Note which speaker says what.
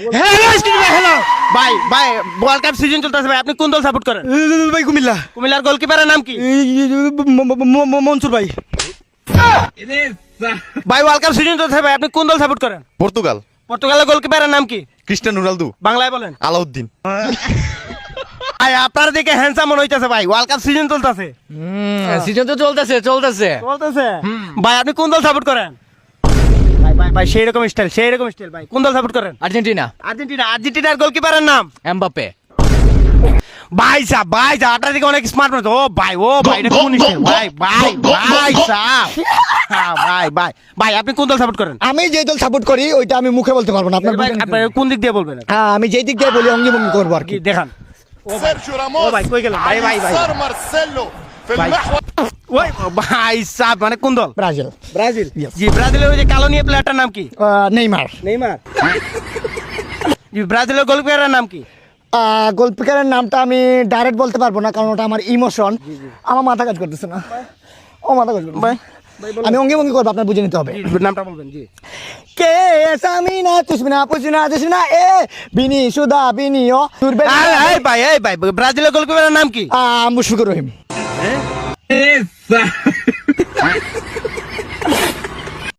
Speaker 1: Hello Steve ভাই, hello
Speaker 2: ভাই ভাই ওয়ার্ল্ড কাপ সিজন চলতেছে ভাই, আপনি কোন দল সাপোর্ট করেন?
Speaker 1: ভাই কুমিল্লা।
Speaker 2: কুমিল্লার গোলকিপারের নাম কি?
Speaker 1: মনসুর ভাই।
Speaker 2: ভাই ওয়ার্ল্ড কাপ সিজন চলতেছে ভাই, আপনি কোন দল সাপোর্ট করেন?
Speaker 3: পর্তুগাল।
Speaker 2: পর্তুগালের গোলকিপারের নাম কি?
Speaker 3: Cristiano Ronaldo.
Speaker 2: বাংলায় বলেন।
Speaker 3: আলাউদ্দিন।
Speaker 2: ভাই আপনার দিকে হ্যান্ডসাম মনে হইতেছে ভাই, ওয়ার্ল্ড কাপ সিজন চলতেছে।
Speaker 4: সিজন তো চলতেছে।
Speaker 2: চলতেছে ভাই, আপনি কোন দল সাপোর্ট করেন? ভাই ভাই ভাই সেই রকম স্টাইল ভাই, কোন দল সাপোর্ট করেন?
Speaker 4: আর্জেন্টিনা।
Speaker 2: আর্জেন্টিনার গোলকিপারের নাম?
Speaker 4: এমবাপ্পে।
Speaker 2: ভাই সাহেব আপনার দিকে অনেক স্মার্ট মনে হচ্ছে। ও ভাই এটা কোন স্টাইল? ভাই সাহেব হ্যাঁ, ভাই আপনি কোন দল সাপোর্ট করেন?
Speaker 1: আমি যে দল সাপোর্ট করি ওইটা আমি মুখে বলতে পারবো না, আপনার
Speaker 2: ভাই আপনার কোন দিক দিয়ে বলবেন?
Speaker 1: হ্যাঁ, আমি যেই দিক দিয়ে বলি অঙ্গি ভঙ্গি করবো আর কি।
Speaker 2: কি দেখান?
Speaker 5: سيرجيو
Speaker 2: ও
Speaker 5: راموس
Speaker 2: ভাই কই গেলেন? ভাই
Speaker 5: يسار مارسيلو في
Speaker 2: ভাই।
Speaker 5: المحور
Speaker 2: ওই ভাই সাহেব মানে কোন দল?
Speaker 1: ব্রাজিল।
Speaker 2: ব্রাজিল। জি ব্রাজিলের ওই যে কালো নিয়ে প্লেয়ারটার নাম কি?
Speaker 1: নেইমার।
Speaker 2: নেইমার। জি ব্রাজিলের গোলকিপারের নাম কি?
Speaker 1: গোলকিপারের নামটা আমি ডাইরেক্ট বলতে পারবো না, কারণ ওটা আমার ইমোশন। আমার মাথা কাজ করতেছে না, ও মাথা কাজ করতেছে।
Speaker 2: ভাই
Speaker 1: আমি অঙ্গি ভঙ্গি করবো, আপনার বুঝে নিতে হবে।
Speaker 2: জি, নামটা বলবেন। জি
Speaker 1: কে সামিনা তুসমিনা পুসিনা তুসিনা এ বিনি সুদা বিনি ও তুরবে।
Speaker 2: এই ভাই ব্রাজিলের গোলকিপারের নাম কি?
Speaker 1: মুশফিকুর রহিম।